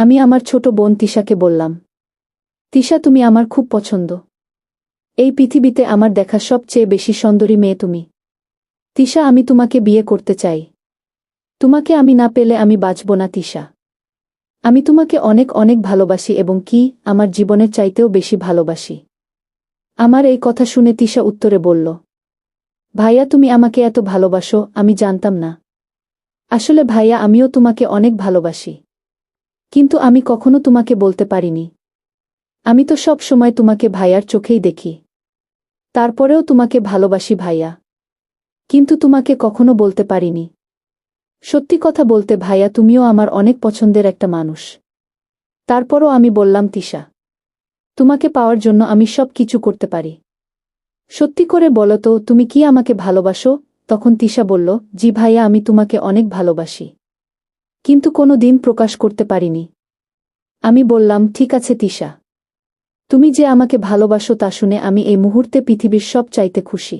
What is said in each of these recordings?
আমি আমার ছোট বোন তিশাকে বললাম, তিশা তুমি আমার খুব পছন্দ। এই পৃথিবীতে আমার দেখা সবচেয়ে বেশি সুন্দরী মেয়ে তুমি। তিশা আমি তোমাকে বিয়ে করতে চাই। তোমাকে আমি না পেলে আমি বাঁচব না তিশা। আমি তোমাকে অনেক অনেক ভালোবাসি এবং কি আমার জীবনের চাইতেও বেশি ভালোবাসি। আমার এই কথা শুনে তিশা উত্তরে বলল, ভাইয়া তুমি আমাকে এত ভালোবাসো আমি জানতাম না। আসলে ভাইয়া আমিও তোমাকে অনেক ভালোবাসি। কিন্তু আমি কখনো তোমাকে বলতে পারিনি। আমি তো সব সময় তোমাকে ভাইয়ার চোখেই দেখি। তারপরেও তোমাকে ভালোবাসি ভাইয়া। কিন্তু তোমাকে কখনো বলতে পারিনি। সত্যি কথা বলতে ভাইয়া তুমিও আমার অনেক পছন্দের একটা মানুষ। তারপরও আমি বললাম তিশা, তোমাকে পাওয়ার জন্য আমি সব কিছু করতে পারি। সত্যি করে বলো তো তুমি কি আমাকে ভালোবাসো? তখন তিশা বলল, জি ভাইয়া আমি তোমাকে অনেক ভালোবাসি। কিন্তু কোনো দিন প্রকাশ করতে পারিনি। আমি বললাম, ঠিক আছে তিশা। তুমি যে আমাকে ভালোবাসো তা শুনে আমি এই মুহূর্তে পৃথিবীর সব চাইতে খুশি।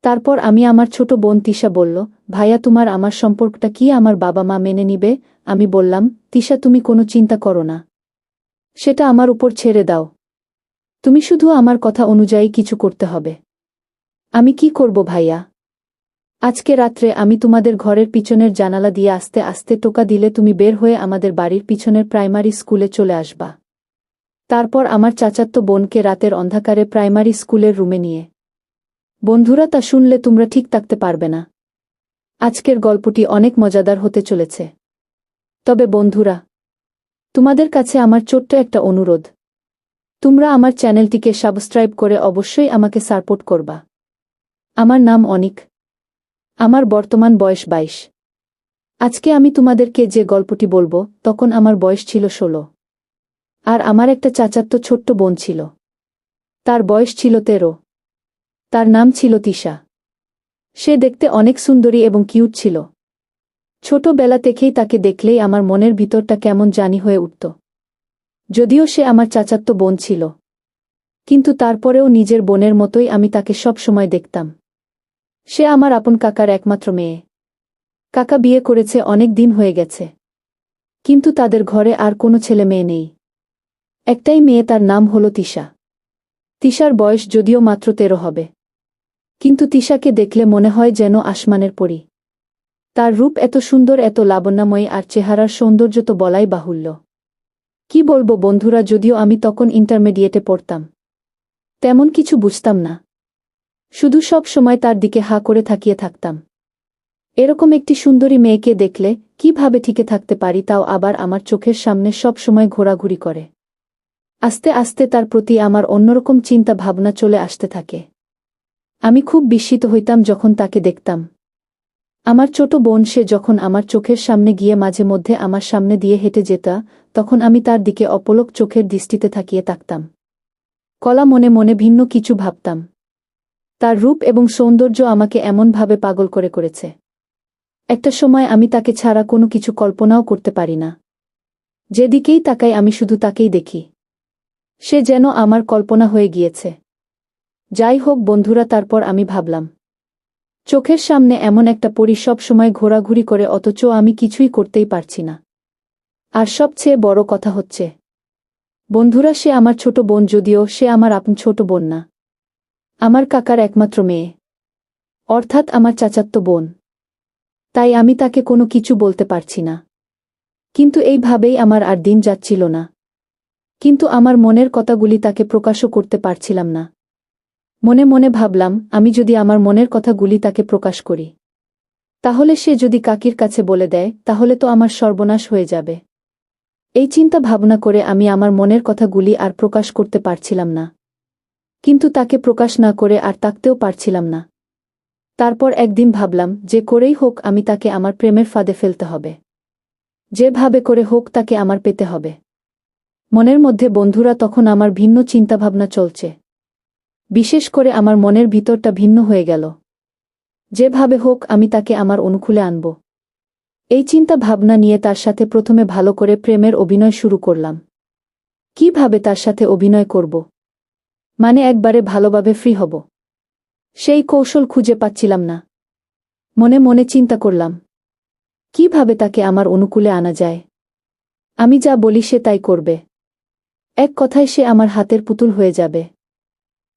তারপর আমি আমার ছোট বোন তিশা বলল, ভাইয়া তোমার আমার সম্পর্কটা কি আমার বাবা মা মেনে নিবে? আমি বললাম, তিশা তুমি কোনো চিন্তা করো না। সেটা আমার উপর ছেড়ে দাও। তুমি শুধু আমার কথা অনুযায়ী কিছু করতে হবে। আমি কি করব ভাইয়া? আজকে রাত্রে আমি তোমাদের ঘরের পিছনের জানালা দিয়ে আস্তে আস্তে টোকা দিলে তুমি বের হয়ে আমাদের বাড়ির পিছনের প্রাইমারি স্কুলে চলে আসবা। তারপর আমার চাচাতো বোনকে রাতের অন্ধকারে প্রাইমারি স্কুলের রুমে নিয়ে। বন্ধুরা তা শুনলে তোমরা ঠিক থাকতে পারবে না। আজকের গল্পটি অনেক মজাদার হতে চলেছে। তবে বন্ধুরা, তোমাদের কাছে আমার ছোট্ট একটা অনুরোধ। তোমরা আমার চ্যানেলটিকে সাবস্ক্রাইব করে অবশ্যই আমাকে সাপোর্ট করবা। আমার নাম অনিক। আমার বর্তমান বয়স 22। আজকে আমি তোমাদেরকে যে গল্পটি বলবো তখন আমার বয়স ছিল 16। আর আমার একটা চাচাতো ছোট্ট বোন ছিল। তার বয়স ছিল 13। তার নাম ছিল তিশা। সে দেখতে অনেক সুন্দরী এবং কিউট ছিল। ছোটবেলা থেকেই তাকে দেখলেই আমার মনের ভিতরটা কেমন জানি হয়ে উঠত। যদিও সে আমার চাচাতো বোন ছিল, কিন্তু তারপরেও নিজের বোনের মতোই আমি তাকে সব সময় দেখতাম। সে আমার আপন কাকার একমাত্র মেয়ে। কাকা বিয়ে করেছে অনেক দিন হয়ে গেছে। কিন্তু তাদের ঘরে আর কোনো ছেলে মেয়ে নেই। একটাই মেয়ে, তার নাম হলো তিশা। তিশার বয়স যদিও মাত্র 13 হবে। কিন্তু তিশাকে দেখলে মনে হয় যেন আসমানের পরী। তার রূপ এত সুন্দর, এত লাবণ্যময়ী, আর চেহারার সৌন্দর্য তো বলাই বাহুল্য। কি বলবো বন্ধুরা, যদিও আমি তখন ইন্টারমিডিয়েটে পড়তাম। তেমন কিছু বুঝতাম না। শুধু সব সময় তার দিকে হা করে তাকিয়ে থাকতাম। এরকম একটি সুন্দরী মেয়েকে দেখলে কিভাবে টিকে থাকতে পারি, তাও আবার আমার চোখের সামনে সব সময় ঘোরাঘুরি করে। আস্তে আস্তে তার প্রতি আমার অন্যরকম চিন্তা ভাবনা চলে আসতে থাকে। আমি খুব বিস্মিত হইতাম যখন তাকে দেখতাম। আমার ছোট বোন সে যখন আমার চোখের সামনে গিয়ে মাঝে মধ্যে আমার সামনে দিয়ে হেঁটে যেত, তখন আমি তার দিকে অপলক চোখের দৃষ্টিতে তাকিয়ে থাকতাম। কলা মনে মনে ভিন্ন কিছু ভাবতাম। তার রূপ এবং সৌন্দর্য আমাকে এমনভাবে পাগল করেছে। একটা সময় আমি তাকে ছাড়া কোনো কিছু কল্পনাও করতে পারি না। যেদিকেই তাকাই আমি শুধু তাকেই দেখি। সে যেন আমার কল্পনা হয়ে গিয়েছে। যাই হোক বন্ধুরা, তারপর আমি ভাবলাম, চোখের সামনে এমন একটা পরী সব সময় ঘোরাঘুরি করে, অথচ আমি কিছুই করতেই পারছি না। আর সবচেয়ে বড় কথা হচ্ছে, বন্ধুরা, সে আমার ছোট বোন, যদিও সে আমার আপন ছোট বোন না। আমার কাকার একমাত্র মেয়ে, অর্থাৎ আমার চাচাতো বোন। তাই আমি তাকে কোনো কিছু বলতে পারছি না। কিন্তু এইভাবেই আমার আর দিন যাচ্ছিল না। কিন্তু আমার মনের কথাগুলি তাকে প্রকাশও করতে পারছিলাম না। মনে মনে ভাবলাম, আমি যদি আমার মনের কথাগুলি তাকে প্রকাশ করি, তাহলে সে যদি কাকির কাছে বলে দেয়, তাহলে তো আমার সর্বনাশ হয়ে যাবে। এই চিন্তা ভাবনা করে আমি আমার মনের কথাগুলি আর প্রকাশ করতে পারছিলাম না। কিন্তু তাকে প্রকাশ না করে আর থাকতেও পারছিলাম না। তারপর একদিন ভাবলাম, যে করেই হোক আমি তাকে আমার প্রেমের ফাঁদে ফেলতে হবে। যেভাবে করে হোক তাকে আমার পেতে হবে। মনের মধ্যে বন্ধুরা তখন আমার ভিন্ন চিন্তাভাবনা চলছে। বিশেষ করে আমার মনের ভিতরটা ভিন্ন হয়ে গেল। যেভাবে হোক আমি তাকে আমার অনুকূলে আনব। এই চিন্তা ভাবনা নিয়ে তার সাথে প্রথমে ভালো করে প্রেমের অভিনয় শুরু করলাম। কিভাবে তার সাথে অভিনয় করব? মানে একবারে ভালোভাবে ফ্রি হব, সেই কৌশল খুঁজে পাচ্ছিলাম না। মনে মনে চিন্তা করলাম, কিভাবে তাকে আমার অনুকূলে আনা যায়। আমি যা বলি সে তাই করবে। এক কথায় সে আমার হাতের পুতুল হয়ে যাবে।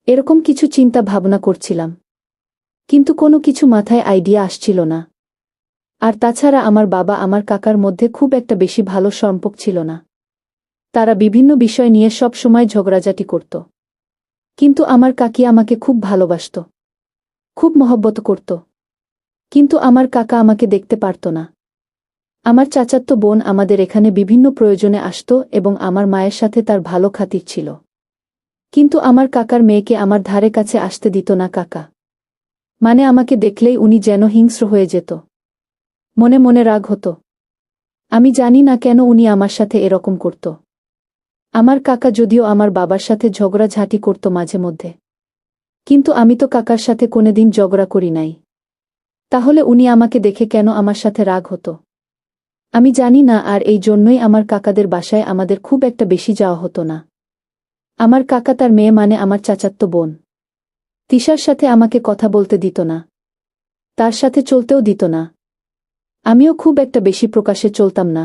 এরকম কিছু চিন্তা ভাবনা করছিলাম, কিন্তু কোনো কিছু মাথায় আইডিয়া আসছিল না। আর তাছাড়া আমার বাবা আমার কাকার মধ্যে খুব একটা বেশি ভালো সম্পর্ক ছিল না। তারা বিভিন্ন বিষয় নিয়ে সব সময় ঝগড়াঝাটি করত। কিন্তু আমার কাকি আমাকে খুব ভালোবাসত, খুব মহব্বত করত। কিন্তু আমার কাকা আমাকে দেখতে পারত না। আমার চাচাতো বোন আমাদের এখানে বিভিন্ন প্রয়োজনে আসত এবং আমার মায়ের সাথে তার ভালো খাতির ছিল। কিন্তু আমার কাকার মেয়েকে আমার ধারে কাছে আসতে দিত না কাকা। মানে আমাকে দেখলেই উনি যেন হিংস্র হয়ে যেত। মনে মনে রাগ হতো। আমি জানি না কেন উনি আমার সাথে এরকম করত। আমার কাকা যদিও আমার বাবার সাথে ঝগড়াঝাটি করত মাঝে মধ্যে, কিন্তু আমি তো কাকার সাথে কোনোদিন ঝগড়া করি নাই। তাহলে উনি আমাকে দেখে কেন আমার সাথে রাগ হতো? আমি জানি না, আর এই জন্যই আমার কাকাদের বাসায় আমাদের খুব একটা বেশি যাওয়া হতো না। আমার কাকা তার মেয়ে মানে আমার চাচাতো বোন তিশার সাথে আমাকে কথা বলতে দিত না, তার সাথে চলতেও দিত না। আমিও খুব একটা বেশি প্রকাশে চলতাম না,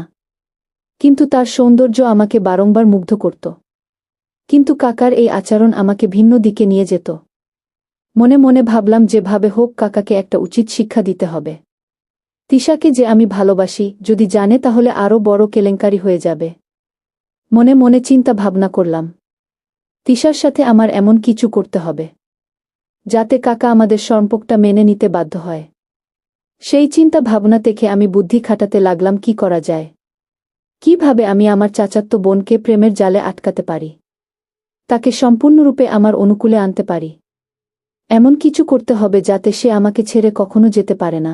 কিন্তু তার সৌন্দর্য আমাকে বারংবার মুগ্ধ করত। কিন্তু কাকার এই আচরণ আমাকে ভিন্ন দিকে নিয়ে যেত। মনে মনে ভাবলাম যেভাবে হোক কাকাকে একটা উচিত শিক্ষা দিতে হবে। তিশাকে যে আমি ভালোবাসি যদি জানে তাহলে আরও বড় কেলেঙ্কারি হয়ে যাবে। মনে মনে চিন্তা ভাবনা করলাম, তিশার সাথে আমার এমন কিছু করতে হবে যাতে কাকা আমাদের সম্পর্কটা মেনে নিতে বাধ্য হয়। সেই চিন্তা ভাবনা থেকে আমি বুদ্ধি খাটাতে লাগলাম কি করা যায়, কিভাবে আমি আমার চাচাতো বোনকে প্রেমের জালে আটকাতে পারি, তাকে সম্পূর্ণরূপে আমার অনুকূলে আনতে পারি। এমন কিছু করতে হবে যাতে সে আমাকে ছেড়ে কখনো যেতে পারে না।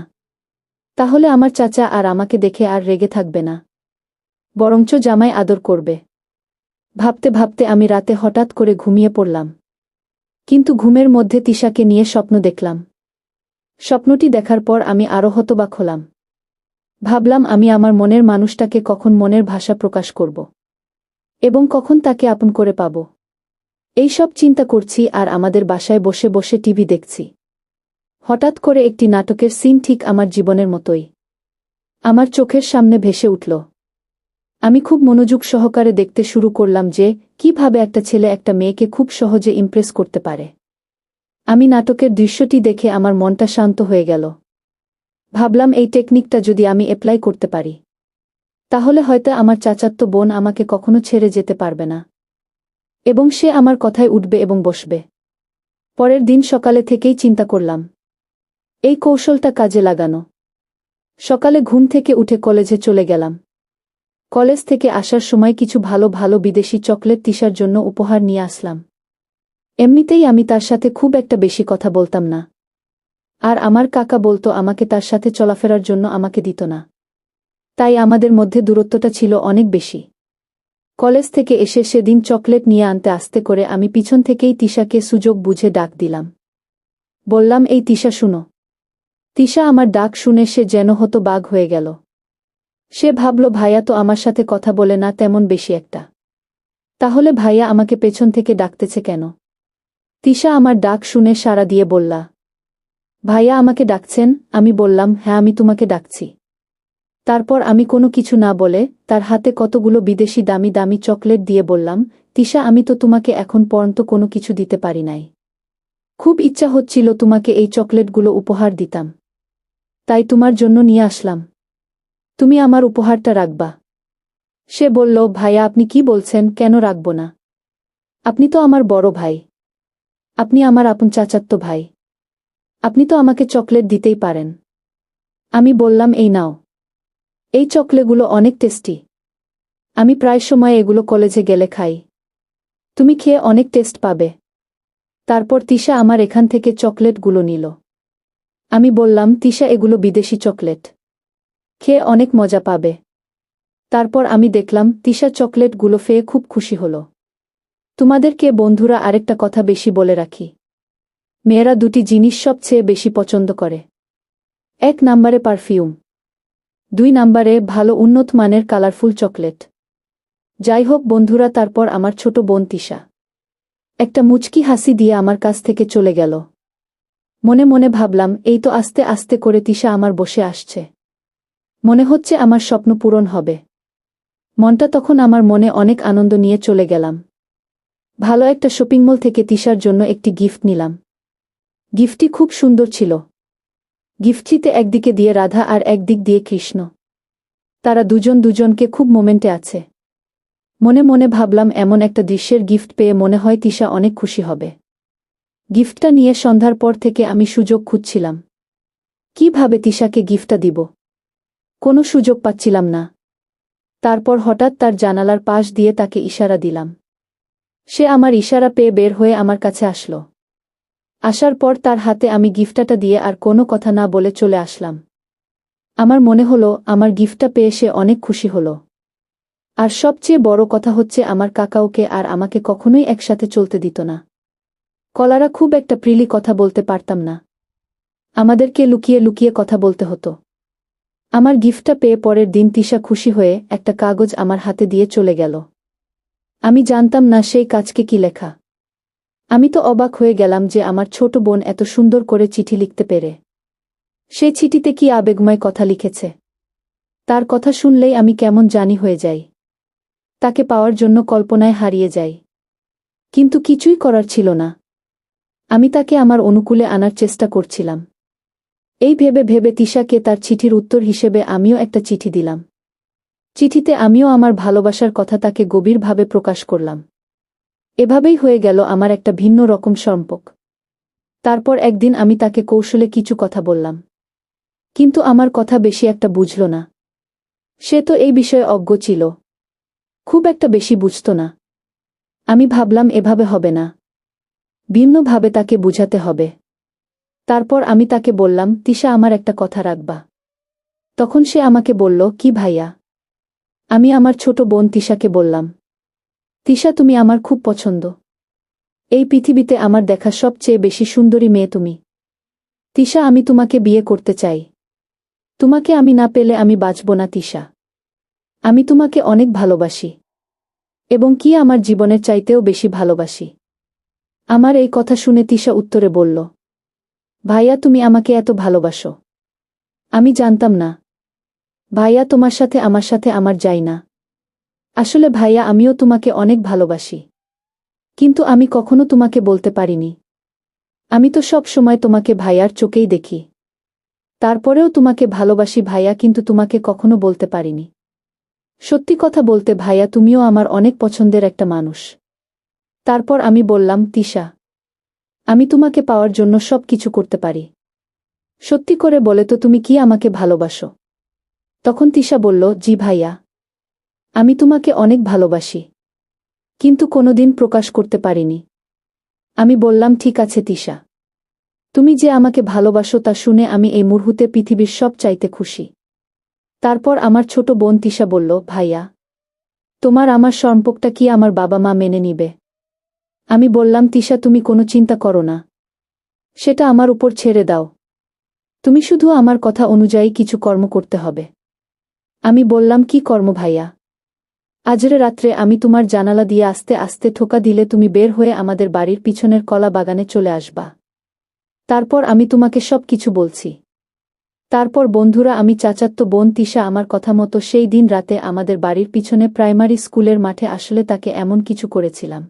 তাহলে আমার চাচা আর আমাকে দেখে আর রেগে থাকবে না, বরঞ্চ জামাই আদর করবে। ভাবতে ভাবতে আমি রাতে হঠাৎ করে ঘুমিয়ে পড়লাম। কিন্তু ঘুমের মধ্যে তিশাকে নিয়ে স্বপ্ন দেখলাম। স্বপ্নটি দেখার পর আমি আরো হতবাক হলাম। ভাবলাম আমি আমার মনের মানুষটাকে কখন মনের ভাষা প্রকাশ করব এবং কখন তাকে আপন করে পাব। এই সব চিন্তা করছি আর আমাদের বাসায় বসে বসে টিভি দেখছি। হঠাৎ করে একটি নাটকের সিন ঠিক আমার জীবনের মতোই আমার চোখের সামনে ভেসে উঠল। আমি খুব মনোযোগ সহকারে দেখতে শুরু করলাম যে কিভাবে একটা ছেলে একটা মেয়েকে খুব সহজে ইমপ্রেস করতে পারে। আমি নাটকের দৃশ্যটি দেখে আমার মনটা শান্ত হয়ে গেল। ভাবলাম এই টেকনিকটা যদি আমি অ্যাপ্লাই করতে পারি তাহলে হয়তো আমার চাচাতো বোন আমাকে কখনো ছেড়ে যেতে পারবে না এবং সে আমার কথায় উঠবে এবং বসবে। পরের দিন সকালে থেকেই চিন্তা করলাম এই কৌশলটা কাজে লাগানো। সকালে ঘুম থেকে উঠে কলেজে চলে গেলাম। কলেজ থেকে আসার সময় কিছু ভালো ভালো বিদেশি চকলেট তিশার জন্য উপহার নিয়ে আসলাম। এমনিতেই আমি তার সাথে খুব একটা বেশি কথা বলতাম না, আর আমার কাকা বলতো আমাকে তার সাথে চলাফেরার জন্য আমাকে দিত না। তাই আমাদের মধ্যে দূরত্বটা ছিল অনেক বেশি। কলেজ থেকে এসে সেদিন চকলেট নিয়ে আনতে আস্তে করে আমি পিছন থেকেই তিশাকে সুযোগ বুঝে ডাক দিলাম। বললাম, এই তিশা শুনো। তিশা আমার ডাক শুনে সে যেন হতবাক হয়ে গেল। সে ভাবল ভাইয়া তো আমার সাথে কথা বলে না তেমন বেশি একটা, তাহলে ভাইয়া আমাকে পেছন থেকে ডাকতেছে কেন? তিশা আমার ডাক শুনে সাড়া দিয়ে বললা, ভাইয়া আমাকে ডাকছেন? আমি বললাম, হ্যাঁ আমি তোমাকে ডাকছি। তারপর আমি কোনো কিছু না বলে তার হাতে কতগুলো বিদেশি দামি দামি চকলেট দিয়ে বললাম, তিশা আমি তো তোমাকে এখন পর্যন্ত কোনো কিছু দিতে পারি নাই। খুব ইচ্ছা হচ্ছিল তোমাকে এই চকলেটগুলো উপহার দিতাম, তাই তোমার জন্য নিয়ে আসলাম। তুমি আমার উপহারটা রাখবা? সে বলল, ভাইয়া আপনি কি বলছেন, কেন রাখব না? আপনি তো আমার বড় ভাই, আপনি আমার আপন চাচাতো ভাই, আপনি তো আমাকে চকলেট দিতেই পারেন। আমি বললাম, এই নাও। এই চকলেটগুলো অনেক টেস্টি, আমি প্রায় সময় এগুলো কলেজে গেলে খাই। তুমি খেয়ে অনেক টেস্ট পাবে। তারপর তিশা আমার এখান থেকে চকলেটগুলো নিল। আমি বললাম, তিশা এগুলো বিদেশি চকলেট, খেয়ে অনেক মজা পাবে। তারপর আমি দেখলাম তিশা চকলেটগুলো খেয়ে খুব খুশি হল। তোমাদেরকে বন্ধুরা আরেকটা কথা বেশি বলে রাখি, মেয়েরা দুটি জিনিস সবচেয়ে বেশি পছন্দ করে। 1 নম্বরে পারফিউম, 2 নম্বরে ভালো উন্নত মানের কালারফুল চকলেট। যাই হোক বন্ধুরা, তারপর আমার ছোট বোন তিশা একটা মুচকি হাসি দিয়ে আমার কাছ থেকে চলে গেল। মনে মনে ভাবলাম, এই তো আস্তে আস্তে করে তিশা আমার বসে আসছে, মনে হচ্ছে আমার স্বপ্ন পূরণ হবে। মনটা তখন আমার মনে অনেক আনন্দ নিয়ে চলে গেলাম। ভালো একটা শপিং মল থেকে তিশার জন্য একটি গিফট নিলাম। গিফটটি খুব সুন্দর ছিল। গিফটটিতে একদিকে দিয়ে রাধা আর একদিক দিয়ে কৃষ্ণ। তারা দুজন দুজনকে খুব মোমেন্টে আছে। মনে মনে ভাবলাম এমন একটা দৃশ্যের গিফট পেয়ে মনে হয় তিশা অনেক খুশি হবে। গিফটটা নিয়ে সন্ধ্যার পর থেকে আমি সুযোগ খুঁজছিলাম। কিভাবে তিশাকে গিফটটা দিব, কোনো সুযোগ পাচ্ছিলাম না। তারপর হঠাৎ তার জানালার পাশ দিয়ে তাকে ইশারা দিলাম। সে আমার ইশারা পেয়ে বের হয়ে আমার কাছে আসলো। আসার পর তার হাতে আমি গিফটটা দিয়ে আর কোনো কথা না বলে চলে আসলাম। আমার মনে হলো আমার গিফটটা পেয়ে সে অনেক খুশি হলো। আর সবচেয়ে বড় কথা হচ্ছে আমার কাকাওকে আর আমাকে কখনোই একসাথে চলতে দিত না। কলারা খুব একটা ফ্রিলি কথা বলতে পারতাম না। আমাদেরকে লুকিয়ে লুকিয়ে কথা বলতে হতো। আমার গিফটটা পেয়ে পরের দিন তিশা খুশি হয়ে একটা কাগজ আমার হাতে দিয়ে চলে গেল। আমি জানতাম না সেই কাজকে কি লেখা। আমি তো অবাক হয়ে গেলাম যে আমার ছোট বোন এত সুন্দর করে চিঠি লিখতে পেরে। সেই চিঠিতে কি আবেগময় কথা লিখেছে। তার কথা শুনলেই আমি কেমন জানি হয়ে যাই। তাকে পাওয়ার জন্য কল্পনায় হারিয়ে যাই। কিন্তু কিছুই করার ছিল না। আমি তাকে আমার অনুকূলে আনার চেষ্টা করছিলাম। এই ভেবে ভেবে তিশাকে তার চিঠির উত্তর হিসেবে আমিও একটা চিঠি দিলাম। চিঠিতে আমিও আমার ভালোবাসার কথা তাকে গভীরভাবে প্রকাশ করলাম। এভাবেই হয়ে গেল আমার একটা ভিন্ন রকম সম্পর্ক। তারপর একদিন আমি তাকে কৌশলে কিছু কথা বললাম। কিন্তু আমার কথা বেশি একটা বুঝল না। সে তো এই বিষয়ে অজ্ঞ ছিল। খুব একটা বেশি বুঝত না। আমি ভাবলাম এভাবে হবে না। ভিন্নভাবে তাকে বুঝাতে হবে। তারপর আমি তাকে বললাম, তিশা, আমার একটা কথা রাখবা। তখন সে আমাকে বলল, কি ভাইয়া? আমি আমার ছোট বোন তিশাকে বললাম, তিশা, তুমি আমার খুব পছন্দ। এই পৃথিবীতে আমার দেখা সবচেয়ে বেশি সুন্দরী মেয়ে তুমি। তিশা, আমি তোমাকে বিয়ে করতে চাই। তোমাকে আমি না পেলে আমি বাঁচব না তিশা। আমি তোমাকে অনেক ভালোবাসি। এবং কি আমার জীবনের চাইতেও বেশি ভালোবাসি। আমার এই কথা শুনে তিশা উত্তরে বলল, ভাইয়া, তুমি আমাকে এত ভালোবাসো? আমি জানতাম না। ভাইয়া, তোমার সাথে আমার যাই না। আসলে ভাইয়া, আমিও তোমাকে অনেক ভালোবাসি। কিন্তু আমি কখনো তোমাকে বলতে পারিনি। আমি তো সব সময় তোমাকে ভাইয়ার চোখেই দেখি। তারপরেও তোমাকে ভালোবাসি ভাইয়া, কিন্তু তোমাকে কখনো বলতে পারিনি। সত্যি কথা বলতে ভাইয়া, তুমিও আমার অনেক পছন্দের একটা মানুষ। তারপর আমি বললাম, তিশা, আমি তোমাকে পাওয়ার জন্য সব কিছু করতে পারি। সত্যি করে বলে তো, তুমি কি আমাকে ভালোবাসো? তখন তিশা বলল, জি ভাইয়া, আমি তোমাকে অনেক ভালোবাসি। কিন্তু কোনোদিন প্রকাশ করতে পারিনি। আমি বললাম, ঠিক আছে তিশা, তুমি যে আমাকে ভালোবাসো তা শুনে আমি এই মুহূর্তে পৃথিবীর সব চাইতে খুশি। তারপর আমার ছোট বোন তিশা বলল, ভাইয়া, তোমার আমার সম্পর্কটা কি আমার বাবা মা মেনে নিবে? আমি বললাম, তিশা, তুমি কোনো চিন্তা করো না। সেটা আমার উপর ছেড়ে দাও। তুমি শুধু আমার কথা অনুযায়ী কিছু কর্ম করতে হবে। আমি বললাম, কি কর্ম ভাইয়া? আজরে রাত্রে আমি তোমার জানালা দিয়ে আস্তে আস্তে ঠোকা দিলে তুমি বের হয়ে আমাদের বাড়ির পিছনের কলা বাগানে চলে আসবা। তারপর আমি তোমাকে সব কিছু বলছি। তারপর বন্ধুরা, আমি চাচাতো বোন তিশা আমার কথা মতো সেই দিন রাতে আমাদের বাড়ির পিছনে প্রাইমারি স্কুলের মাঠে আসলে তাকে এমন কিছু করেছিলাম,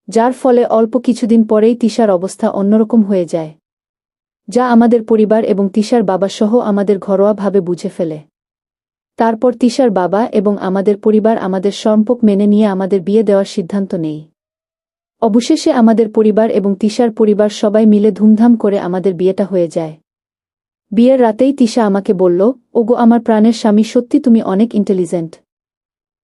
যার ফলে অল্প কিছুদিন পরেই তিশার অবস্থা অন্যরকম হয়ে যায়, যা আমাদের পরিবার এবং তিশার বাবা সহ আমাদের ঘরোয়াভাবে বুঝে ফেলে। তারপর তিশার বাবা এবং আমাদের পরিবার আমাদের সম্পর্ক মেনে নিয়ে আমাদের বিয়ে দেওয়ার সিদ্ধান্ত নেই। অবশেষে আমাদের পরিবার এবং তিশার পরিবার সবাই মিলে ধুমধাম করে আমাদের বিয়েটা হয়ে যায়। বিয়ের রাতেই তিশা আমাকে বলল, ওগো আমার প্রাণের স্বামী, সত্যি তুমি অনেক ইন্টেলিজেন্ট।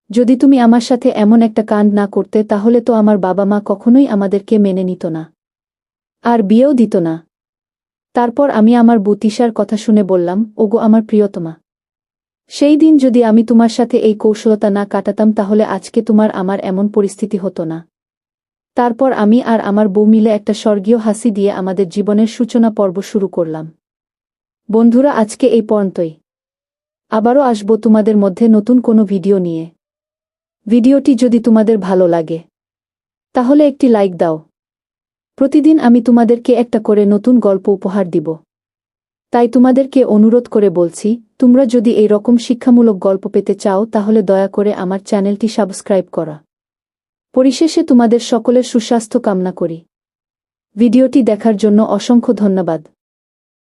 যদি তুমি আমার সাথে এমন একটা কাণ্ড না করতে তাহলে তো আমার বাবা মা কখনোই আমাদেরকে মেনে নিত না, আর বিয়েও দিত না। তারপর আমি আমার বউ তিশার কথা শুনে বললাম, ওগো আমার প্রিয়তমা, সেই দিন যদি আমি তোমার সাথে এই কৌশলতা না কাটাতাম তাহলে আজকে তোমার আমার এমন পরিস্থিতি হতো না। তারপর আমি আর আমার বউ মিলে একটা স্বর্গীয় হাসি দিয়ে আমাদের জীবনের সূচনা পর্ব শুরু করলাম। বন্ধুরা, আজকে এই পর্যন্তই। আবারও আসব তোমাদের মধ্যে নতুন কোনো ভিডিও নিয়ে। ভিডিওটি যদি তোমাদের ভালো লাগে তাহলে একটি লাইক দাও। প্রতিদিন আমি তোমাদেরকে একটা করে নতুন গল্প উপহার দিব। তাই তোমাদেরকে অনুরোধ করে বলছি, তোমরা যদি এই রকম শিক্ষামূলক গল্প পেতে চাও তাহলে দয়া করে আমার চ্যানেলটি সাবস্ক্রাইব করা। পরিশেষে তোমাদের সকলের সুস্বাস্থ্য কামনা করি। ভিডিওটি দেখার জন্য অসংখ্য ধন্যবাদ।